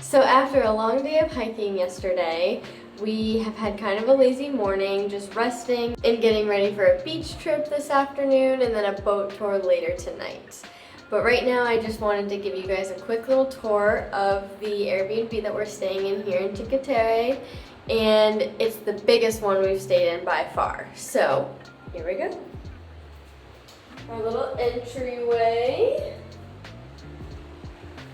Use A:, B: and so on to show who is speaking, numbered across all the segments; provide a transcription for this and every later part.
A: So after a long day of hiking yesterday, we have had kind of a lazy morning, just resting and getting ready for a beach trip this afternoon and then a boat tour later tonight. But right now I just wanted to give you guys a quick little tour of the Airbnb that we're staying in here in Cinque Terre, and it's the biggest one we've stayed in by far. So here we go. Our little entryway.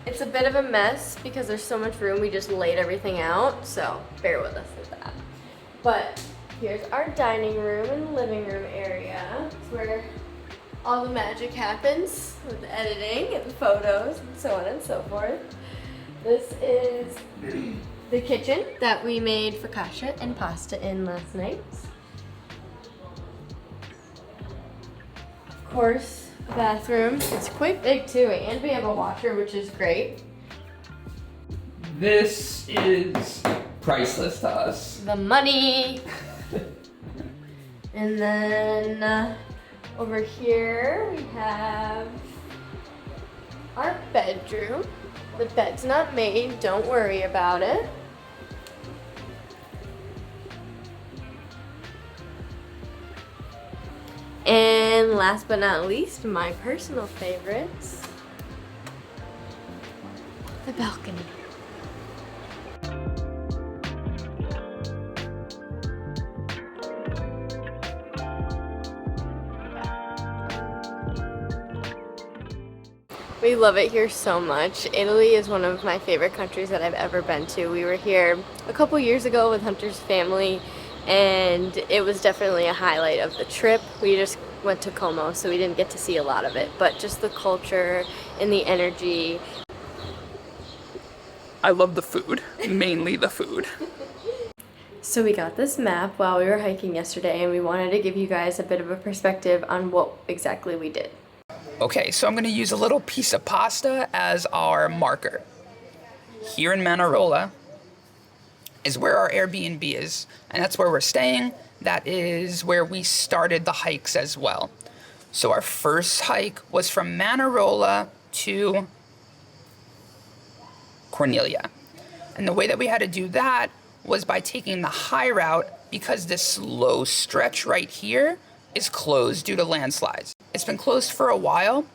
A: It's a bit of a mess because there's so much room. We just laid everything out, so bear with us with that. But here's our dining room and living room area. It's where all the magic happens with the editing and the photos and so on and so forth. This is the kitchen that we made focaccia and pasta in last night. Of course, the bathroom. It's quite big too, and we have a washer, which is great.
B: This is priceless to us.
A: The money. And then over here we have our bedroom. The bed's not made, don't worry about it. And last but not least, my personal favorites, the balcony. We love it here so much. Italy is one of my favorite countries that I've ever been to. We were here a couple years ago with Hunter's family, and it was definitely a highlight of the trip. We just went to Como, so we didn't get to see a lot of it, but just the culture and the energy.
B: I love the food, mainly the food.
A: So we got this map while we were hiking yesterday, and we wanted to give you guys a bit of a perspective on what exactly we did.
B: Okay, so I'm gonna use a little piece of pasta as our marker. Here in Manarola is where our Airbnb is, and that's where we're staying. That is where we started the hikes as well. So our first hike was from Manarola to Cornelia. And the way that we had to do that was by taking the high route, because this low stretch right here is closed due to landslides. It's been closed for a while.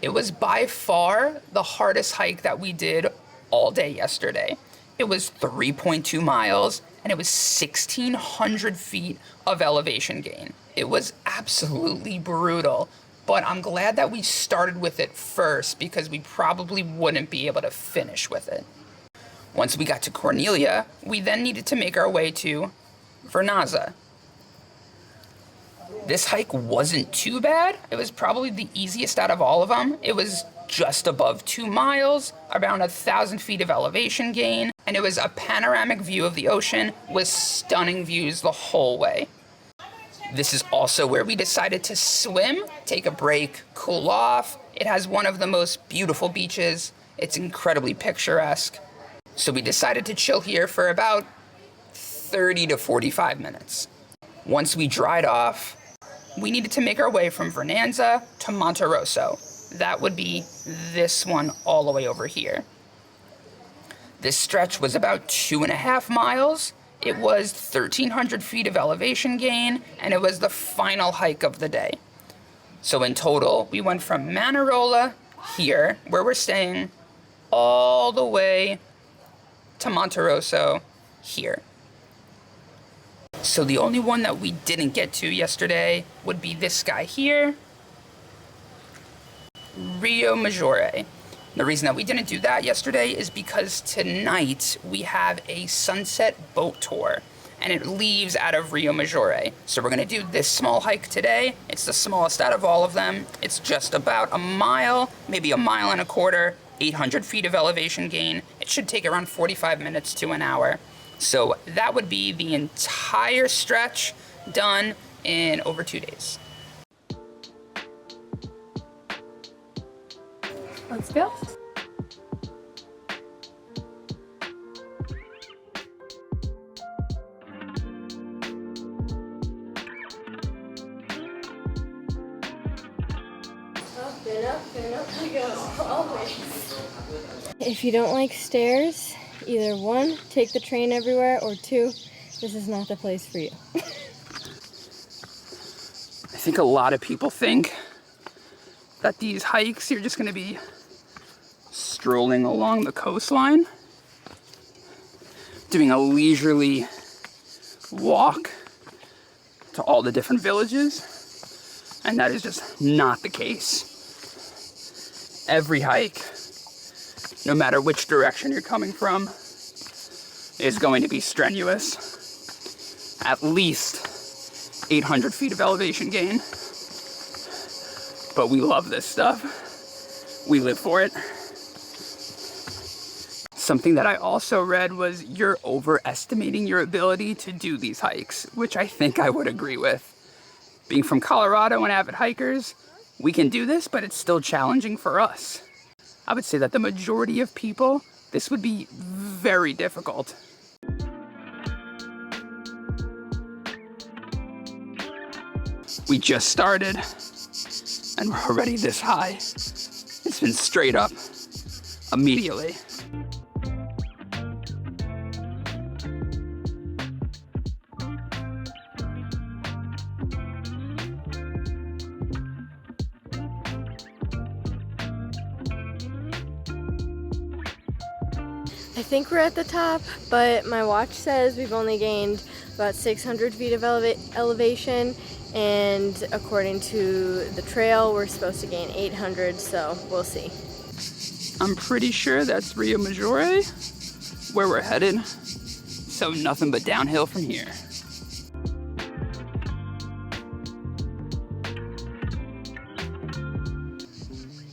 B: It was by far the hardest hike that we did all day yesterday. It was 3.2 miles, and it was 1,600 feet of elevation gain. It was absolutely brutal, but I'm glad that we started with it first because we probably wouldn't be able to finish with it. Once we got to Cornelia, we then needed to make our way to Vernazza. This hike wasn't too bad. It was probably the easiest out of all of them. It was just above 2 miles, around 1,000 feet of elevation gain, and it was a panoramic view of the ocean with stunning views the whole way. This is also where we decided to swim, take a break, cool off. It has one of the most beautiful beaches. It's incredibly picturesque. So we decided to chill here for about 30 to 45 minutes. Once we dried off, we needed to make our way from Vernazza to Monterosso. That would be this one all the way over here. This stretch was about 2.5 miles. It was 1,300 feet of elevation gain, and it was the final hike of the day. So in total, we went from Manarola here, where we're staying, all the way to Monterosso here. So the only one that we didn't get to yesterday would be this guy here, Rio Maggiore. The reason that we didn't do that yesterday is because tonight we have a sunset boat tour, and it leaves out of Rio Maggiore. So we're gonna do this small hike today. It's the smallest out of all of them. It's just about a mile, maybe a mile and a quarter, 800 feet of elevation gain. It should take around 45 minutes to an hour. So that would be the entire stretch done in over 2 days.
A: Let's go. Up and up we go, always. If you don't like stairs, either one, take the train everywhere, or two, this is not the place for you.
B: I think a lot of people think that these hikes, you're just gonna be strolling along the coastline, doing a leisurely walk to all the different villages, and that is just not the case. Every hike, no matter which direction you're coming from, is going to be strenuous. At least 800 feet of elevation gain. But we love this stuff. We live for it. Something that I also read was you're overestimating your ability to do these hikes, which I think I would agree with. Being from Colorado and avid hikers, we can do this, but it's still challenging for us. I would say that the majority of people, this would be very difficult. We just started, and we're already this high. It's been straight up immediately.
A: I think we're at the top, but my watch says we've only gained about 600 feet of elevation, and according to the trail, we're supposed to gain 800, so we'll see.
B: I'm pretty sure that's Rio Maggiore, where we're headed, so nothing but downhill from here.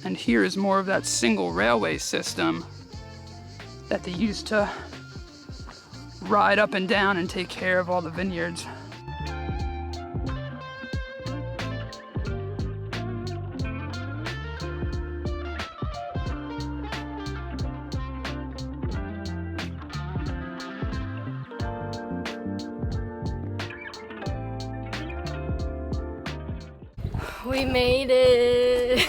B: And here is more of that single railway system that they used to ride up and down and take care of all the vineyards.
A: We made it!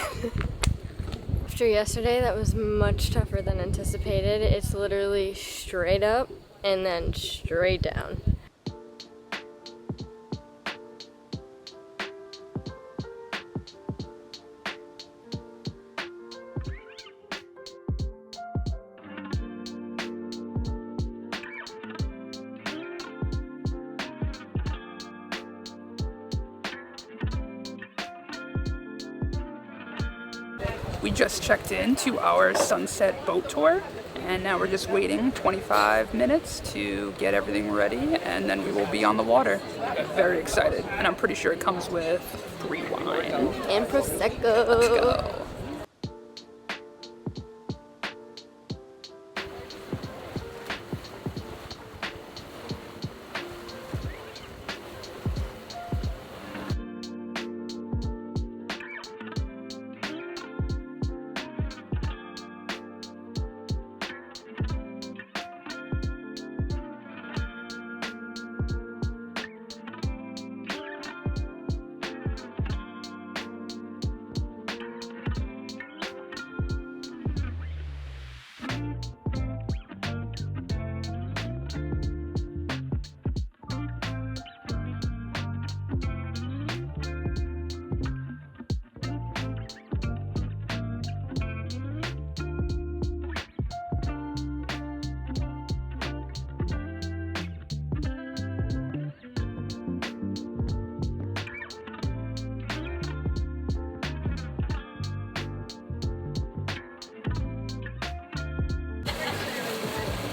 A: After yesterday, that was much tougher than anticipated. It's literally straight up and then straight down.
B: We just checked in to our sunset boat tour, and now we're just waiting 25 minutes to get everything ready, and then we will be on the water. Very excited, and I'm pretty sure it comes with free wine.
A: And Prosecco.
B: Let's go.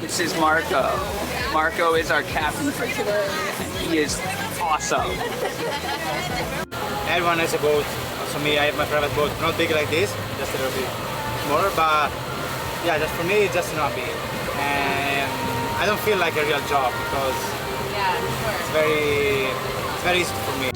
B: This is Marco. Marco is our captain for today. He is awesome.
C: Everyone has a boat. Also me, I have my private boat. Not big like this, just a little bit smaller, but yeah, just for me, it's just not big. And I don't feel like a real job because it's very easy for me.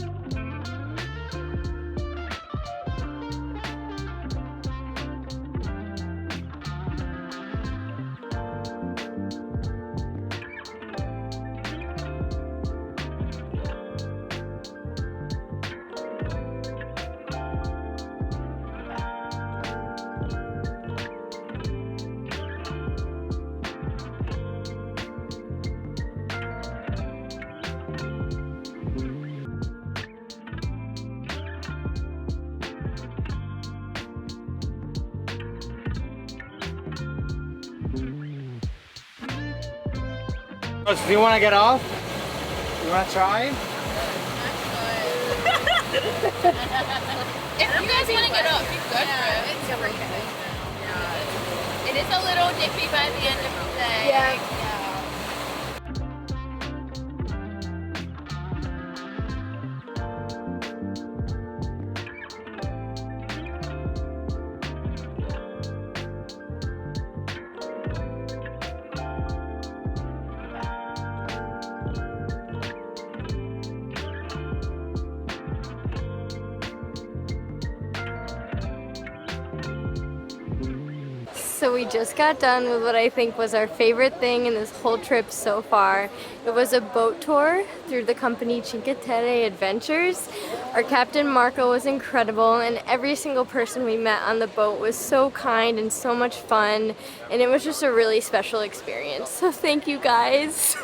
C: Do you want to get off? You want to try?
D: If you guys want to get up, you go for it. It's okay. It is a little nippy by the end of the day.
A: Yeah. So we just got done with what I think was our favorite thing in this whole trip so far. It was a boat tour through the company Cinque Terre Adventures. Our captain Marco was incredible, and every single person we met on the boat was so kind and so much fun, and it was just a really special experience. So thank you guys.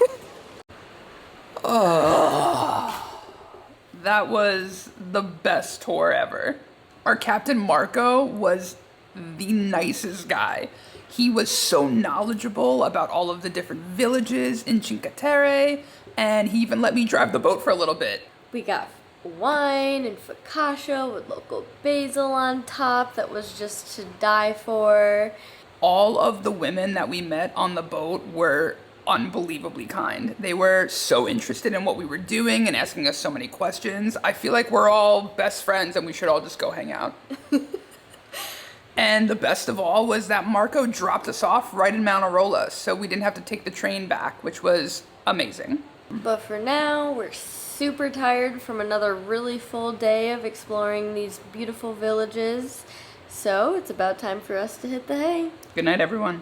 B: That was the best tour ever. Our captain Marco was the nicest guy. He was so knowledgeable about all of the different villages in Cinque Terre, and he even let me drive the boat for a little bit.
A: We got wine and focaccia with local basil on top that was just to die for.
B: All of the women that we met on the boat were unbelievably kind. They were so interested in what we were doing and asking us so many questions. I feel like we're all best friends and we should all just go hang out. And the best of all was that Marco dropped us off right in Mount Arola, so we didn't have to take the train back, which was amazing.
A: But for now, we're super tired from another really full day of exploring these beautiful villages. So it's about time for us to hit the hay.
B: Good night, everyone.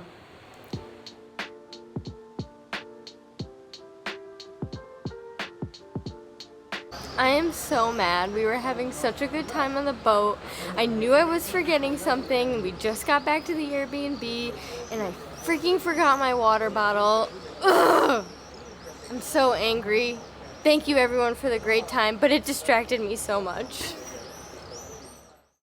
A: I am so mad. We were having such a good time on the boat. I knew I was forgetting something. We just got back to the Airbnb and I freaking forgot my water bottle. Ugh! I'm so angry. Thank you everyone for the great time, but it distracted me so much.